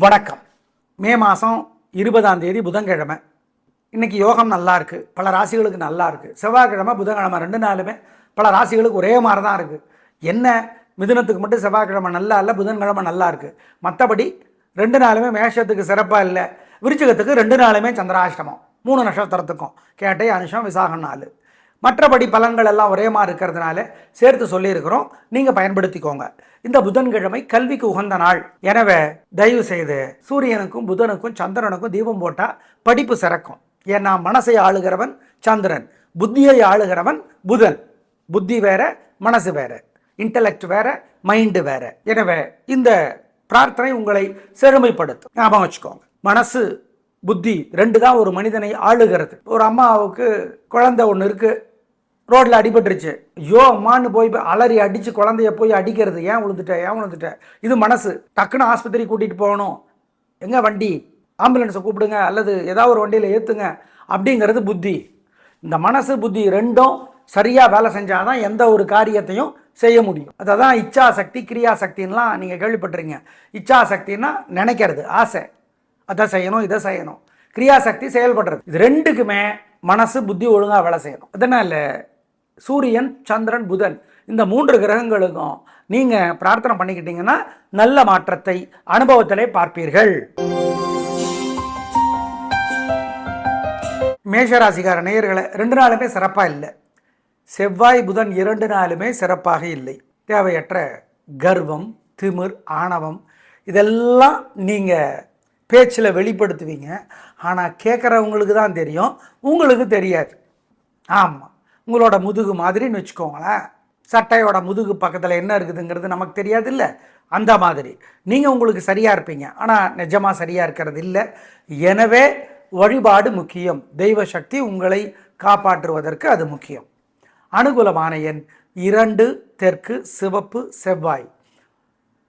வணக்கம். மே மாதம் 20ஆம் தேதி புதன்கிழமை. இன்றைக்கி யோகம் நல்லா இருக்குது, பல ராசிகளுக்கு நல்லா இருக்குது. செவ்வாய்க்கிழமை புதன்கிழமை 2 நாளுமே பல ராசிகளுக்கு ஒரே மாதிரி தான் இருக்குது. என்ன, மிதுனத்துக்கு மட்டும் செவ்வாய்க்கிழமை நல்லா இல்லை, புதன்கிழமை நல்லா இருக்குது. மற்றபடி 2 நாளுமே மேஷத்துக்கு சிறப்பாக இல்லை, விருச்சிகத்துக்கு 2 நாளுமே சந்திராஷ்டமம். 3 நட்சத்திரத்துக்கும் கேட்டை, அனுஷம், விசாகம் 4. மற்றபடி பலன்கள் எல்லாம் ஒரே மாதிரி இருக்கிறதுனால சேர்த்து சொல்லியிருக்கிறோம், நீங்கள் பயன்படுத்திக்கோங்க. இந்த புதன்கிழமை கல்விக்கு உகந்த நாள். எனவே தயவு செய்து சூரியனுக்கும் புதனுக்கும் சந்திரனுக்கும் தீபம் போட்டால் படிப்பு சிறக்கும். ஏன்னா மனசை ஆளுகிறவன் சந்திரன், புத்தியை ஆளுகிறவன் புதன். புத்தி வேற, மனசு வேற, இன்டலெக்ட் வேற, மைண்டு வேற. எனவே இந்த பிரார்த்தனை உங்களை செழுமைப்படுத்தும், ஞாபகம் வச்சுக்கோங்க. மனசு புத்தி 2 தான் ஒரு மனிதனை ஆளுகிறது. ஒரு அம்மாவுக்கு குழந்தை ஒன்று இருக்குது, ரோட்டில் அடிபட்டுருச்சு. ஐயோ அம்மான்னு போய் அலறி அடித்து குழந்தைய போய் அடிக்கிறது, ஏன் விழுந்துட்ட. இது மனசு. டக்குன்னு ஆஸ்பத்திரி கூட்டிகிட்டு போகணும், எங்கே வண்டி, ஆம்புலன்ஸை கூப்பிடுங்க அல்லது ஏதாவது ஒரு வண்டியில் ஏற்றுங்க அப்படிங்கிறது புத்தி. இந்த மனசு புத்தி 2ம் சரியாக வேலை செஞ்சால் தான் எந்த ஒரு காரியத்தையும் செய்ய முடியும். அதை தான் இச்சா சக்தி, கிரியா சக்தின்லாம் நீங்கள் கேள்விப்பட்டிருங்க. இச்சா சக்தின்னா நினைக்கிறது, ஆசை, அதை செய்யணும் இதை செய்யணும். கிரியாசக்தி செயல்படுறது. இது 2க்குமே மனசு புத்தி ஒழுங்காக வேலை செய்யணும். அதனால் சூரியன், சந்திரன், புதன் இந்த 3 கிரகங்களுக்கும் நீங்கள் பிரார்த்தனை பண்ணிக்கிட்டீங்கன்னா நல்ல மாற்றத்தை அனுபவத்திலே பார்ப்பீர்கள். மேஷராசிக்கார நேயர்களை 2 நாளுமே சிறப்பாக இல்லை. செவ்வாய் புதன் 2 நாளுமே சிறப்பாக இல்லை. தேவையற்ற கர்வம், திமிர், ஆணவம் இதெல்லாம் நீங்கள் பேச்சில் வெளிப்படுத்துவீங்க. ஆனால் கேட்குறவங்களுக்கு தான் தெரியும், உங்களுக்கு தெரியாது. ஆமாம், உங்களோட முதுகு மாதிரின்னு வச்சுக்கோங்களேன். சட்டையோட முதுகு பக்கத்தில் என்ன இருக்குதுங்கிறது நமக்கு தெரியாது இல்லை, அந்த மாதிரி நீங்கள் உங்களுக்கு சரியாக இருப்பீங்க, ஆனால் நிஜமாக சரியாக இருக்கிறது இல்லை. எனவே வழிபாடு முக்கியம். தெய்வ சக்தி உங்களை காப்பாற்றுவதற்கு அது முக்கியம். அனுகூலமான எண் 2, தெற்கு, சிவப்பு, செவ்வாய்.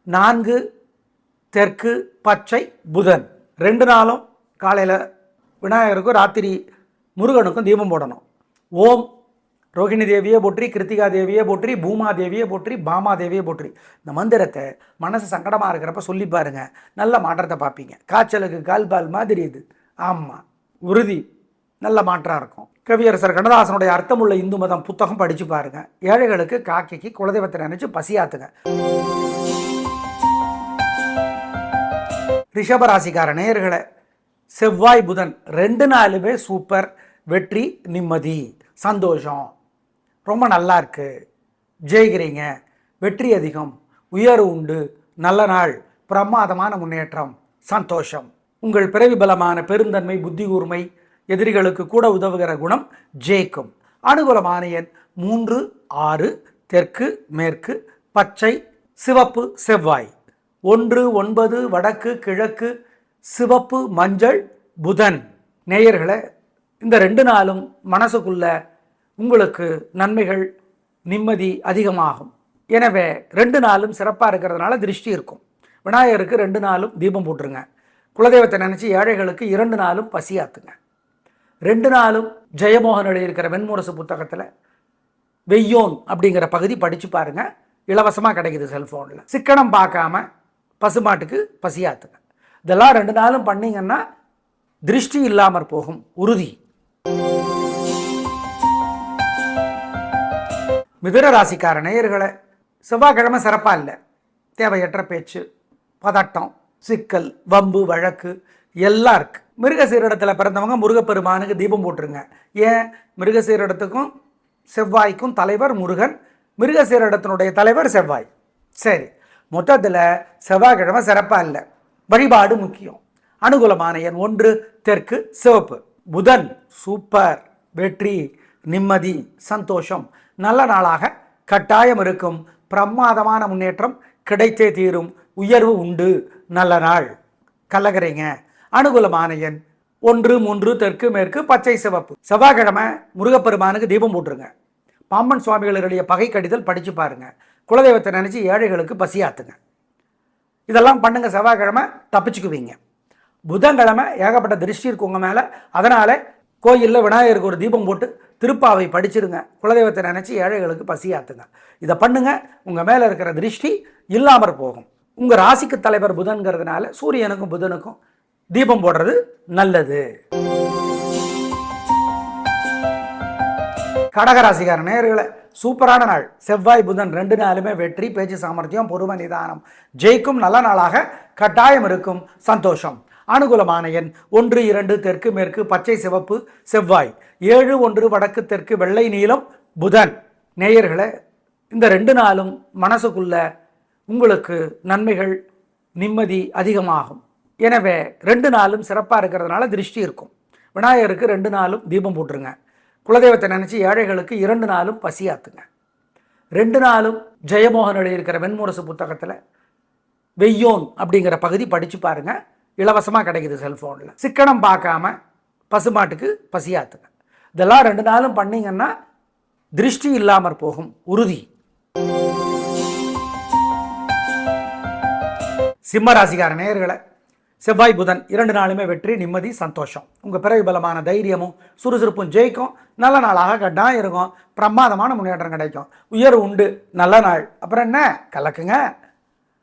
4, தெற்கு, பச்சை, புதன். 2 நாளும் காலையில் விநாயகருக்கும் ராத்திரி முருகனுக்கும் தீபம் போடணும். ஓம் ரோகிணி தேவியை போற்றி, கிருத்திகா தேவியை போற்றி, பூமா தேவியை போற்றி, பாமா தேவியை போற்றி. இந்த மந்திரத்தை மனசு சங்கடமாக இருக்கிறப்ப சொல்லி பாருங்க, நல்ல மாற்றத்தை பார்ப்பீங்க. காய்ச்சலுக்கு கால்பால் மாதிரி இது. ஆமாம், உறுதி, நல்ல மாற்றம் இருக்கும். கவியரசர் கண்ணதாசனுடைய அர்த்தமுள்ள இந்து மதம் புத்தகம் படித்து பாருங்க. ஏழைகளுக்கு, காக்கைக்கு குலதெய்வத்தை நினைச்சு பசியாத்துங்க. ரிஷபராசிக்கார நேயர்களை செவ்வாய் புதன் 2 நாளுமே சூப்பர். வெற்றி, நிம்மதி, சந்தோஷம், ரொம்ப நல்லா இருக்கு, ஜெயிக்கிறீங்க, வெற்றி அதிகம், உயர்வு உண்டு, நல்ல நாள், பிரமாதமான முன்னேற்றம், சந்தோஷம். உங்கள் பிறவி பலமான பெருந்தன்மை, புத்தி கூர்மை, எதிரிகளுக்கு கூட உதவுகிற குணம் ஜெயிக்கும். அனுகூலமான எண் 3, 6, தெற்கு, மேற்கு, பச்சை, சிவப்பு, செவ்வாய். 1, 9, வடக்கு, கிழக்கு, சிவப்பு, மஞ்சள், புதன். நேயர்களை இந்த 2 நாளும் மனசுக்குள்ள உங்களுக்கு நன்மைகள், நிம்மதி அதிகமாகும். எனவே 2 நாளும் சிறப்பாக இருக்கிறதுனால திருஷ்டி இருக்கும். விநாயகருக்கு 2 நாளும் தீபம் போட்டுருங்க. குலதெய்வத்தை நினச்சி ஏழைகளுக்கு 2 நாளும் பசியாத்துங்க. 2 நாளும் ஜெயமோகன் எழுதியிருக்கிற வெண்முரசு புத்தகத்தில் வெய்யோன் அப்படிங்கிற பகுதி படித்து பாருங்கள், இலவசமாக கிடைக்குது செல்ஃபோனில். சிக்கனம் பார்க்காம பசுமாட்டுக்கு பசியாத்துங்க. இதெல்லாம் 2 நாளும் பண்ணிங்கன்னா திருஷ்டி இல்லாமற் போகும், உறுதி. மிதுன ராசிக்கார நேயர்களை செவ்வாய்க்கிழமை சிறப்பாக இல்லை. தேவையற்ற பேச்சு, பதட்டம், சிக்கல், வம்பு, வழக்கு எல்லாம் இருக்குது. மிருகசீரிடத்தில் பிறந்தவங்க முருகப்பெருமானுக்கு தீபம் போட்டுருங்க. ஏன், மிருகசீரிடத்துக்கும் செவ்வாய்க்கும் தலைவர் முருகன், மிருகசீரிடத்தினுடைய தலைவர் செவ்வாய். சரி, மொத்தத்தில் செவ்வாய்க்கிழமை சிறப்பாக இல்லை. வழிபாடு முக்கியம். அனுகூலமான எண் 1, தெற்கு, சிவப்பு. புதன் சூப்பர். வெற்றி, நிம்மதி, சந்தோஷம், நல்ல நாளாக கட்டாயம் இருக்கும். பிரமாதமான முன்னேற்றம் கிடைத்தே தீரும். உயர்வு உண்டு, நல்ல நாள். கலகரைங்க. அனுகூலமான எண் 1, 3, தெற்கு, மேற்கு, பச்சை, சிவப்பு. செவ்வாய்க்கிழமை முருகப்பெருமானுக்கு தீபம் போட்டுருங்க. பாம்பன் சுவாமிகளுடைய பகை கடிதல் படித்து பாருங்கள். குலதெய்வத்தை நினச்சி ஏழைகளுக்கு பசியாத்துங்க. இதெல்லாம் பண்ணுங்கள், செவ்வாய்க்கிழமை தப்பிச்சுக்குவீங்க. புதன்கிழமை ஏகப்பட்ட திருஷ்டி இருக்கு உங்கள் மேலே. அதனால் கோயிலில் விநாயகருக்கு ஒரு தீபம் போட்டு திருப்பாவை படிச்சிருங்க. குலதெய்வத்தை நினச்சி ஏழைகளுக்கு பசியாத்துங்க. இதை பண்ணுங்கள், உங்கள் மேலே இருக்கிற திருஷ்டி இல்லாமற் போகும். உங்கள் ராசிக்கு தலைவர் புதன்கிறதுனால சூரியனுக்கும் புதனுக்கும் தீபம் போடுறது நல்லது. கடகராசிக்கார நேயர்களே, சூப்பரான நாள். செவ்வாய் புதன் 2 நாளுமே வெற்றி, பேச்சு சாமர்த்தியம், பொறுமை, நிதானம், ஜெயிக்கும் நல்ல நாளாக கட்டாயம் இருக்கும். சந்தோஷம். அனுகூலமான எண் 1, 2 தெற்கு மேற்கு பச்சை சிவப்பு செவ்வாய், 7, 1 வடக்கு தெற்கு வெள்ளை நீலம் புதன். நேயர்களே, இந்த 2 நாளும் மனசுக்குள்ள உங்களுக்கு நன்மைகள் நிம்மதி அதிகமாகும். எனவே 2 நாளும் சிறப்பாக இருக்கிறதுனால திருஷ்டி இருக்கும். விநாயகருக்கு 2 நாளும் தீபம் போட்டுருங்க. குலதெய்வத்தை நினச்சி ஏழைகளுக்கு 2 நாளும் பசியாத்துங்க. 2 நாளும் ஜெயமோகன் எழுதியிருக்கிற வெண்முரசு புத்தகத்தில் வெய்யோன் அப்படிங்கிற பகுதி படித்து பாருங்கள். இலவசமாக கிடைக்குது செல்ஃபோனில். சிக்கனம் பார்க்காம பசுமாட்டுக்கு பசியாத்துங்க. இதெல்லாம் 2 நாளும் பண்ணிங்கன்னா திருஷ்டி இல்லாமற் போகும், உறுதி. சிம்மராசிக்கார நேயர்களை, செவ்வாய் புதன் 2 நாளுமே வெற்றி, நிம்மதி, சந்தோஷம். உங்கள் பிறவி பலமான தைரியமும் சுறுசுறுப்பும் ஜெயிக்கும். நல்ல நாளாக கட்டாயம் இருக்கும். பிரமாதமான முன்னேற்றம் கிடைக்கும். உயர்வு உண்டு. நல்ல நாள். அப்புறம் என்ன கலக்குங்க.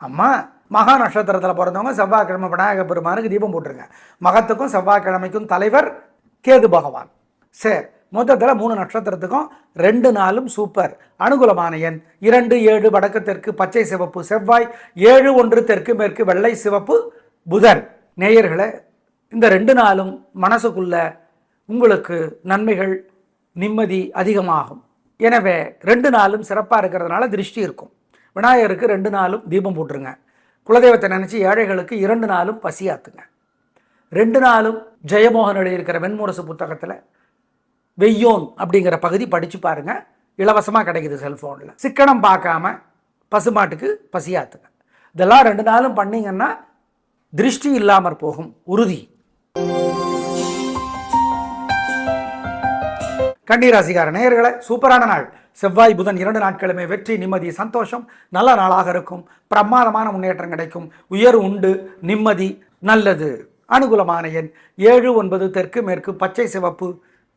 அம்மா, மகா நட்சத்திரத்தில் பிறந்தவங்க செவ்வாய்க்கிழமை விநாயகர் பெருமானுக்கு தீபம் போட்டுருங்க. மகத்துக்கும் செவ்வாய்க்கிழமைக்கும் தலைவர் கேது பகவான். சரி, மொத்தத்தில் 3 நட்சத்திரத்துக்கும் 2 நாளும் சூப்பர். அனுகூலமான எண் 2, 7 வடக்கு தெற்கு பச்சை சிவப்பு செவ்வாய், 7, 1 தெற்கு மேற்கு வெள்ளை சிவப்பு புதன். நேயர்களே, இந்த 2 நாளும் மனசுக்குள்ள உங்களுக்கு நன்மைகள் நிம்மதி அதிகமாகும். எனவே 2 நாளும் சிறப்பாக இருக்கிறதுனால திருஷ்டி இருக்கும். விநாயகருக்கு 2 நாளும் தீபம் போட்டுருங்க. குலதெய்வத்தை நினச்சி ஏழைகளுக்கு 2 நாளும் பசியாத்துங்க. 2 நாளும் ஜெயமோகன் எழுதியிருக்கிற வெண்முரசு புத்தகத்தில் வெய்யோன் அப்படிங்கிற பகுதி படித்து பாருங்கள். இலவசமாக கிடைக்குது செல்ஃபோனில். சிக்கனம் பார்க்காம பசுமாட்டுக்கு பசியாத்துங்க. இதெல்லாம் 2 நாளும் பண்ணிங்கன்னா திருஷ்டி இல்லாமற் போகும், உறுதி. கன்னிராசிக்கார நேயர்களே, சூப்பரான நாள். செவ்வாய் புதன் 2 நாட்களுமே வெற்றி, நிம்மதி, சந்தோஷம். நல்ல நாளாக இருக்கும். பிரமாதமான முன்னேற்றம் கிடைக்கும். உயர்வு உண்டு. நிம்மதி நல்லது. அனுகூலமான எண் 7, 9 தெற்கு மேற்கு பச்சை சிவப்பு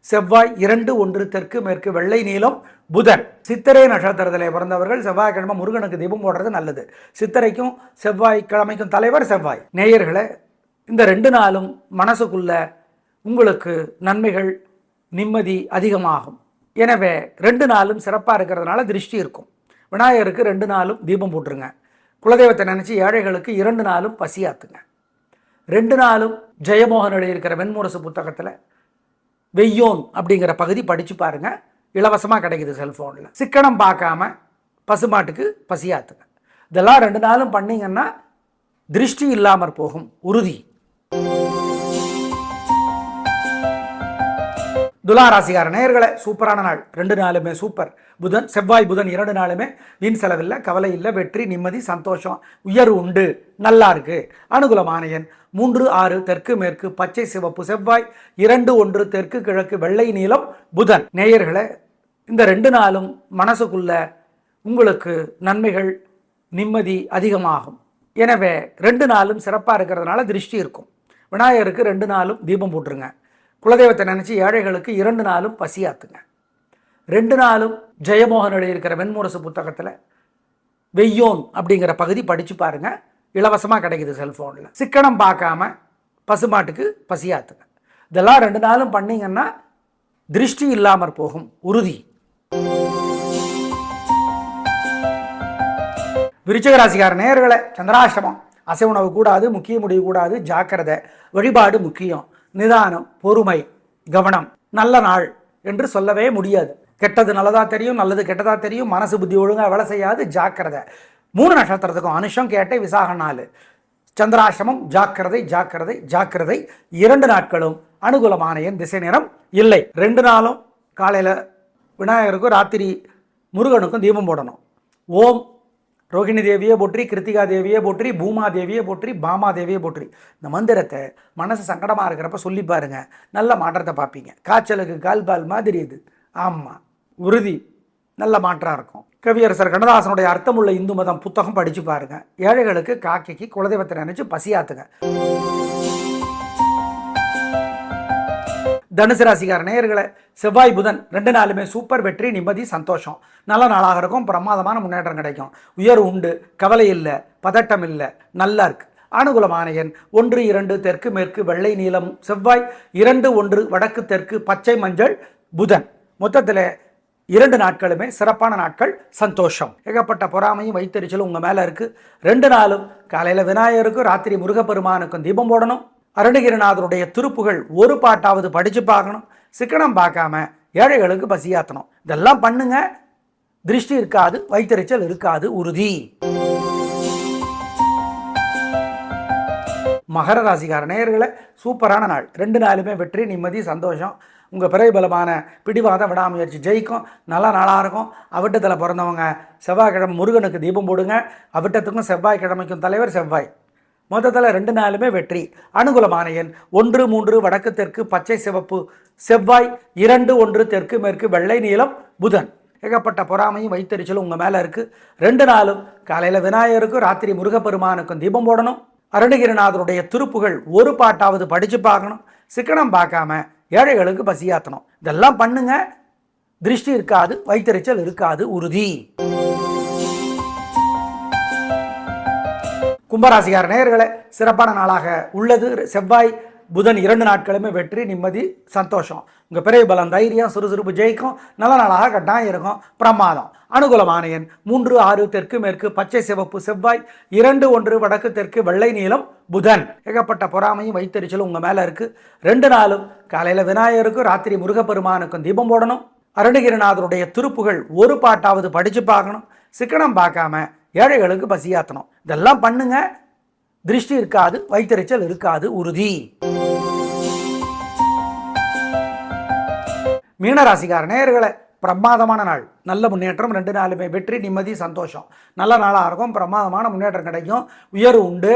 செவ்வாய், 2, 1 தெற்கு மேற்கு வெள்ளை நீலம் புதன். சித்திரை நட்சத்திரத்தில் பிறந்தவர்கள் செவ்வாய்க்கிழமை முருகனுக்கு தீபம் போடுறது நல்லது. சித்திரைக்கும் செவ்வாய்க்கிழமைக்கும் தலைவர் செவ்வாய். நேயர்களே, இந்த 2 நாளும் மனசுக்குள்ள உங்களுக்கு நன்மைகள் நிம்மதி அதிகமாகும். எனவே 2 நாளும் சிறப்பாக இருக்கிறதுனால திருஷ்டி இருக்கும். விநாயகருக்கு 2 நாளும் தீபம் போட்டுருங்க. குலதெய்வத்தை நினச்சி ஏழைகளுக்கு 2 நாளும் பசியாத்துங்க. 2 நாளும் ஜெயமோகன் எழுதியிருக்கிற வெண்முரசு புத்தகத்தில் வெய்யோன் அப்படிங்கிற பகுதி படித்து பாருங்கள். இலவசமாக கிடைக்குது செல்ஃபோனில். சிக்கனம் பார்க்காம பசுமாட்டுக்கு பசியாத்துங்க. இதெல்லாம் 2 நாளும் பண்ணிங்கன்னா திருஷ்டி இல்லாமற் போகும், உறுதி. துலாராசிக்கார நேயர்களே, சூப்பரான நாள். 2 நாளுமே சூப்பர். புதன் செவ்வாய் புதன் 2 நாளுமே வீண் செலவில்லை, கவலை இல்லை, வெற்றி, நிம்மதி, சந்தோஷம், உயர்வு உண்டு. நல்லா இருக்கு. அனுகூலமான எண் 3, 6 தெற்கு மேற்கு பச்சை சிவப்பு செவ்வாய், 2, 1 தெற்கு கிழக்கு வெள்ளை நீலம் புதன். நேயர்களே, இந்த 2 நாளும் மனசுக்குள்ள உங்களுக்கு நன்மைகள் நிம்மதி அதிகமாகும். எனவே 2 நாளும் சிறப்பாக இருக்கிறதுனால திருஷ்டி இருக்கும். விநாயகருக்கு 2 நாளும் தீபம் போட்டுருங்க. குலதெய்வத்தை நினச்சி ஏழைகளுக்கு 2 நாளும் பசியாத்துங்க. 2 நாளும் ஜெயமோகன் எழுதியிருக்கிற வெண்முரசு புத்தகத்தில் வெய்யோன் அப்படிங்கிற பகுதி படித்து பாருங்கள். இலவசமாக கிடைக்குது செல்ஃபோனில். சிக்கனம் பார்க்காம பசுமாட்டுக்கு பசியாத்துங்க. இதெல்லாம் 2 நாளும் பண்ணிங்கன்னா திருஷ்டி இல்லாமற் போகும், உறுதி. விருச்சிக ராசிக்கார நேயர்களே, சந்திராஷ்டமம். அசைவுணவு கூடாது, முக்கிய முடிவு கூடாது, ஜாக்கிரதை. வழிபாடு முக்கியம். நிதானம், பொறுமை, கவனம். நல்ல நாள் என்று சொல்லவே முடியாது. கெட்டது நல்லதாக தெரியும், நல்லது கெட்டதாக தெரியும். மனசு புத்தி ஒழுங்காக வேலை செய்யாது, ஜாக்கிரதை. 3 நட்சத்திரத்துக்கும் அனுஷம் கேட்டை விசாக நாள். சந்திராஷ்டமம். ஜாக்கிரதை ஜாக்கிரதை ஜாக்கிரதை. 2 நாட்களும் அனுகூலமான என் திசை நேரம் இல்லை. 2 நாளும் காலையில் விநாயகருக்கும் ராத்திரி முருகனுக்கும் தீபம் போடணும். ஓம் ரோகிணி தேவியை போற்றி, கிருத்திகா தேவியை போற்றி, பூமா தேவியை போற்றி, பாமா தேவியை போற்றி. இந்த மந்திரத்தை மனசு சங்கடமாக இருக்கிறப்ப சொல்லி பாருங்க, நல்ல மாற்றத்தை பார்ப்பீங்க. காய்ச்சலுக்கு கால்பால் மாதிரி இது. ஆமாம், உறுதி. நல்ல மாற்றம் இருக்கும். கவியரசர் கண்ணதாசனுடைய அர்த்தமுள்ள இந்து மதம் புத்தகம் படித்து பாருங்க. ஏழைகளுக்கு காக்கைக்கு குலதெய்வத்தை நினைச்சு பசியாத்துங்க. தனுசு ராசிக்கார நேயர்களே, செவ்வாய் புதன் 2 நாளுமே சூப்பர் வெற்றி, நிம்மதி, சந்தோஷம். நல்ல நாளாக இருக்கும். பிரமாதமான முன்னேற்றம் கிடைக்கும். உயர்வு உண்டு. கவலை இல்லை, பதட்டம் இல்லை, நல்லா இருக்கு. அனுகூலமான எண் 1, 2 தெற்கு மேற்கு வெள்ளை நீலம் செவ்வாய், 2, 1 வடக்கு தெற்கு பச்சை மஞ்சள் புதன். மொத்தத்தில் 2 நாட்களுமே சிறப்பான நாட்கள், சந்தோஷம். ஏகப்பட்ட பொறாமையும் வைத்தறிச்சலும் உங்கள் மேலே இருக்குது. 2 நாளும் காலையில் விநாயகருக்கும் ராத்திரி முருகப்பெருமானுக்கும் தீபம் போடணும். அருணகிரிநாதருடைய திருப்புகள் ஒரு பாட்டாவது படித்து பார்க்கணும். சிக்கனம் பார்க்காம ஏழைகளுக்கு பசியாத்தணும். இதெல்லாம் பண்ணுங்க. திருஷ்டி இருக்காது, வைத்தறிச்சல் இருக்காது, உறுதி. மகர ராசிக்கார நேயர்களே, சூப்பரான நாள். 2 நாளுமே வெற்றி, நிம்மதி, சந்தோஷம். உங்கள் பிரபலமான பிடிவாத விடாமுயற்சி ஜெயிக்கும். நல்ல நாளாக இருக்கும். அவிட்டத்தில் பிறந்தவங்க செவ்வாய்க்கிழமை முருகனுக்கு தீபம் போடுங்க. அவிட்டத்துக்கும் செவ்வாய்க்கிழமைக்கும் தலைவர் செவ்வாய். மொத்தத்தில் 2 நாளுமே வெற்றி. அனுகூலமான எண் 1, 3 வடக்கு தெற்கு பச்சை சிவப்பு செவ்வாய், 2, 1 தெற்கு மேற்கு வெள்ளை நீலம் புதன். ஏகப்பட்ட பொறாமையும் வைத்தறிச்சலும் உங்கள் மேலே இருக்குது. 2 நாளும் காலையில் விநாயகருக்கும் ராத்திரி முருகப்பெருமானுக்கும் தீபம் போடணும். அருணகிரிநாதருடைய திருப்புகள் ஒரு பாட்டாவது படித்து பார்க்கணும். சிக்கனம் பார்க்காம ஏழைகளுக்கு பசியாத்தணும். இதெல்லாம் பண்ணுங்க. திருஷ்டி இருக்காது, வைத்தறிச்சல் இருக்காது, உறுதி. கும்பராசிக்கார நேயர்களே, சிறப்பான நாளாக உள்ளது. செவ்வாய் புதன் 2 நாட்களுமே வெற்றி, நிம்மதி, சந்தோஷம். உங்கள் பிறகு பலம், தைரியம், சுறுசுறுப்பு ஜெயிக்கும். நல்ல நாளாக கட்டாயம் இருக்கும். பிரமாதம். அனுகூலமான எண் 3, 6 தெற்கு மேற்கு பச்சை சிவப்பு செவ்வாய், 2, 1 வடக்கு தெற்கு வெள்ளை நீலம் புதன். ஏகப்பட்ட பொறாமையும் வைத்தறிச்சலும் உங்கள் மேலே இருக்குது. 2 நாளும் காலையில் விநாயகருக்கும் ராத்திரி முருகப்பெருமானுக்கும் தீபம் போடணும். அருணகிரிநாதருடைய திருப்புகள் ஒரு பாட்டாவது படித்து பார்க்கணும். சிக்கனம் பார்க்காம ஏழைகளுக்கு பசியாத்தணும். இதெல்லாம் பண்ணுங்க. திருஷ்டி இருக்காது, வைத்தறிச்சல் இருக்காது, உறுதி. மீனராசிக்கார நேயர்களே, பிரமாதமான நாள். நல்ல முன்னேற்றம். 2 நாளுமே வெற்றி, நிம்மதி, சந்தோஷம். நல்ல நாளாக இருக்கும். பிரமாதமான முன்னேற்றம் கிடைக்கும். உயர்வு உண்டு.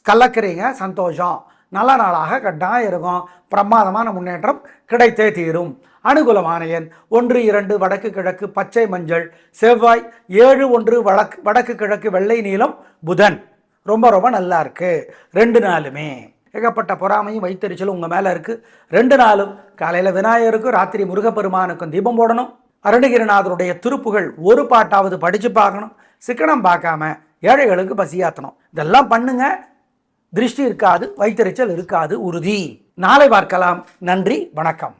கலக்கிறீங்க, சந்தோஷம். நல்ல நாளாக கட்டாயம் இருக்கும். பிரமாதமான முன்னேற்றம் கிடைத்தே தீரும். அனுகூலமான எண் 1, 2 வடக்கு கிழக்கு பச்சை மஞ்சள் செவ்வாய், 7, 1 வடக்கு கிழக்கு வெள்ளை நீலம் புதன். ரொம்ப ரொம்ப நல்லா இருக்கு. 2 நாளுமே ஏகப்பட்ட பொறாமையும் வைத்தறிச்சலும் உங்கள் மேலே இருக்குது. 2 நாளும் காலையில் விநாயகருக்கும் ராத்திரி முருகப்பெருமானுக்கும் தீபம் போடணும். அருணகிரிநாதருடைய திருப்புகள் ஒரு பாட்டாவது படித்து பார்க்கணும். சிக்கனம் பார்க்காம ஏழைகளுக்கு பசியாத்தணும். இதெல்லாம் பண்ணுங்க. திருஷ்டி இருக்காது, வைத்தறிச்சல் இருக்காது, உறுதி. நாளை பார்க்கலாம். நன்றி, வணக்கம்.